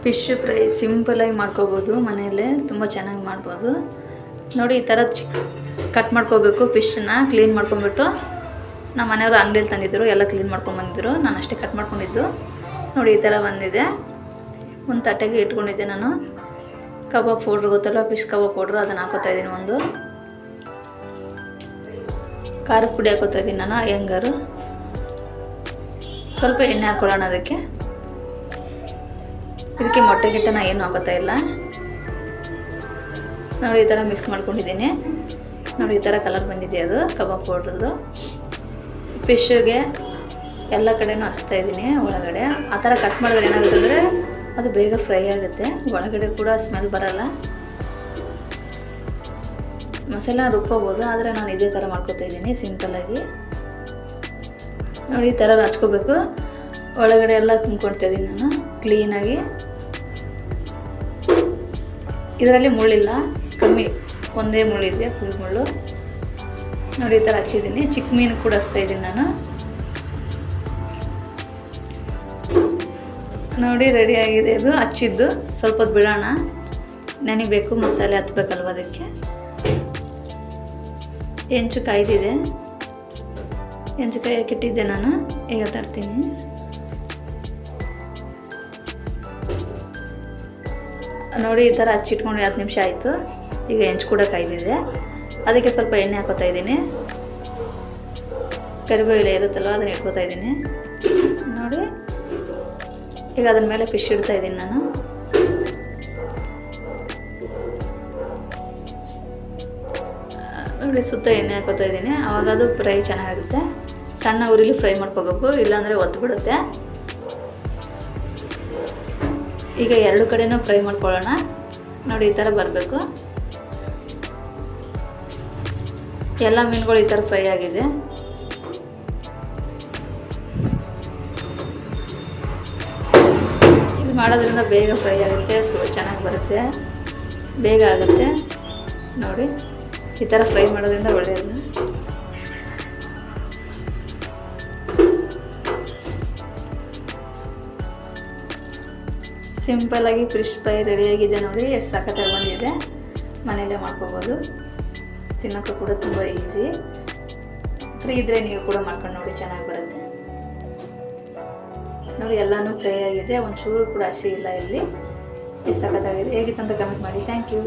Fish fry ಸಿಂಪಲಾಗಿ ಮಾಡ್ಕೋಬೋದು, ಮನೆಯಲ್ಲೇ ತುಂಬ ಚೆನ್ನಾಗಿ ಮಾಡ್ಬೋದು ನೋಡಿ. ಈ ಥರ ಕಟ್ ಮಾಡ್ಕೋಬೇಕು. ಫಿಶ್ನ ಕ್ಲೀನ್ ಮಾಡ್ಕೊಂಬಿಟ್ಟು ನಮ್ಮ ಮನೆಯವರು ಅಂಗಡಿಯಲ್ಲಿ ತಂದಿದ್ದರು, ಎಲ್ಲ ಕ್ಲೀನ್ ಮಾಡ್ಕೊಂಬಂದಿದ್ರು. ನಾನು ಅಷ್ಟೇ ಕಟ್ ಮಾಡ್ಕೊಂಡಿದ್ದು ನೋಡಿ. ಈ ಥರ ಬಂದಿದೆ. ಒಂದು ತಟ್ಟೆಗೆ ಇಟ್ಕೊಂಡಿದ್ದೆ ನಾನು. ಕಬಾಬ್ ಪೌಡ್ರ್ ಗೊತ್ತಲ್ಲ, ಫಿಶ್ ಕಬಾಬ್ ಪೌಡ್ರ್, ಅದನ್ನು ಹಾಕೋತಾ ಇದ್ದೀನಿ. ಒಂದು ಖಾರದ ಪುಡಿ ಹಾಕೋತಾ ಇದ್ದೀನಿ ನಾನು, ಅಯ್ಯಂಗಾರು. ಸ್ವಲ್ಪ ಎಣ್ಣೆ ಹಾಕ್ಕೊಳ್ಳೋಣ ಅದಕ್ಕೆ ಮೊಟ್ಟೆ ಗಿಟ್ಟ ನಾನು ಏನು ಹಾಕೋತಾ ಇಲ್ಲ ನೋಡಿ. ಈ ಥರ ಮಿಕ್ಸ್ ಮಾಡ್ಕೊಂಡಿದ್ದೀನಿ ನೋಡಿ. ಈ ಥರ ಕಲರ್ ಬಂದಿದೆ ಅದು ಕಬಾಬ್ ಪೌಡ್ರದ್ದು. ಫಿಶ್ಗೆ ಎಲ್ಲ ಕಡೆನೂ ಹಚ್ತಾ ಇದ್ದೀನಿ ಒಳಗಡೆ. ಆ ಥರ ಕಟ್ ಮಾಡಿದ್ರೆ ಏನಾಗುತ್ತೆ ಅಂದರೆ ಅದು ಬೇಗ ಫ್ರೈ ಆಗುತ್ತೆ, ಒಳಗಡೆ ಕೂಡ ಸ್ಮೆಲ್ ಬರಲ್ಲ. ಮಸಾಲ ರುಬ್ಕೋಬೋದು, ಆದರೆ ನಾನು ಇದೇ ಥರ ಮಾಡ್ಕೊತಾ ಇದ್ದೀನಿ ಸಿಂಪಲ್ಲಾಗಿ ನೋಡಿ. ಈ ಥರ ಹಚ್ಕೋಬೇಕು, ಒಳಗಡೆ ಎಲ್ಲ ತುಂಬ್ಕೊಳ್ತಾ ಇದ್ದೀನಿ ನಾನು ಕ್ಲೀನಾಗಿ. ಇದರಲ್ಲಿ ಮುಳ್ಳಿಲ್ಲ, ಕಮ್ಮಿ ಒಂದೇ ಮುಳ್ಳಿದೆ, ಫುಲ್ ಮುಳ್ಳು ನೋಡಿ. ಈ ಥರ ಹಚ್ಚಿದ್ದೀನಿ. ಚಿಕ್ಕ ಮೀನು ಕೂಡ ಹಚ್ತಾ ಇದ್ದೀನಿ ನಾನು ನೋಡಿ. ರೆಡಿ ಆಗಿದೆ ಇದು ಹಚ್ಚಿದ್ದು. ಸ್ವಲ್ಪ ಹೊತ್ತು ಬಿಡೋಣ, ನೆನಿಬೇಕು, ಮಸಾಲೆ ಹತ್ಬೇಕಲ್ವ ಅದಕ್ಕೆ. ಹೆಂಚು ಕಾಯ್ದಿದೆ, ಹೆಂಚು ಕಾಯಕ್ಕೆ ಇಟ್ಟಿದ್ದೆ ನಾನು, ಈಗ ತರ್ತೀನಿ. ನೋಡಿ ಈ ಥರ ಹಚ್ಚಿಟ್ಕೊಂಡು 10 ನಿಮಿಷ ಆಯಿತು. ಈಗ ಹೆಂಚು ಕೂಡ ಕಾಯ್ದಿದೆ, ಅದಕ್ಕೆ ಸ್ವಲ್ಪ ಎಣ್ಣೆ ಹಾಕೋತಾ ಇದ್ದೀನಿ. ಕರಿಬೇವು ಎಲೆ ಇರುತ್ತಲ್ವ, ಅದನ್ನು ಇಟ್ಕೋತಾ ಇದ್ದೀನಿ ನೋಡಿ. ಈಗ ಅದ್ರ ಮೇಲೆ ಫಿಶ್ ಇಡ್ತಾ ಇದ್ದೀನಿ ನಾನು. ನೋಡಿ ಸುತ್ತ ಎಣ್ಣೆ ಹಾಕೋತಾ ಇದ್ದೀನಿ, ಆವಾಗ ಅದು ಫ್ರೈ ಚೆನ್ನಾಗಾಗುತ್ತೆ. ಸಣ್ಣ ಉರಿಲಿ ಫ್ರೈ ಮಾಡ್ಕೋಬೇಕು, ಇಲ್ಲಾಂದರೆ ಒದ್ಬಿಡುತ್ತೆ. ಈಗ ಎರಡು ಕಡೆನೂ ಫ್ರೈ ಮಾಡ್ಕೊಳ್ಳೋಣ ನೋಡಿ. ಈ ಥರ ಬರಬೇಕು. ಎಲ್ಲ ಮೀನುಗಳು ಈ ಥರ ಫ್ರೈ ಆಗಿದೆ. ಇದು ಮಾಡೋದ್ರಿಂದ ಬೇಗ ಫ್ರೈ ಆಗುತ್ತೆ, ಚೆನ್ನಾಗಿ ಬರುತ್ತೆ, ಬೇಗ ಆಗುತ್ತೆ ನೋಡಿ. ಈ ಥರ ಫ್ರೈ ಮಾಡೋದ್ರಿಂದ ಒಳ್ಳೆಯದು. ಸಿಂಪಲ್ಲಾಗಿ ಫಿಶ್ ಫ್ರೈ ರೆಡಿಯಾಗಿದೆ ನೋಡಿ. ಎಷ್ಟು ಸಖತ್ತಾಗಿ ಬಂದಿದೆ. ಮನೆಯಲ್ಲೇ ಮಾಡ್ಕೋಬೋದು, ತಿನ್ನೋಕ್ಕೂ ಕೂಡ ತುಂಬ ಈಸಿ. ಫ್ರೀ ಇದ್ದರೆ ನೀವು ಕೂಡ ಮಾಡ್ಕೊಂಡು ನೋಡಿ, ಚೆನ್ನಾಗಿ ಬರುತ್ತೆ ನೋಡಿ. ಎಲ್ಲನೂ ಫ್ರೈ ಆಗಿದೆ, ಒಂಚೂರು ಕೂಡ ಹಸಿ ಇಲ್ಲ ಇಲ್ಲಿ. ಎಷ್ಟು ಸಖತ್ತಾಗಿದೆ. ಹೇಗಿತ್ತು ಅಂತ ಕಮೆಂಟ್ ಮಾಡಿ. Thank you.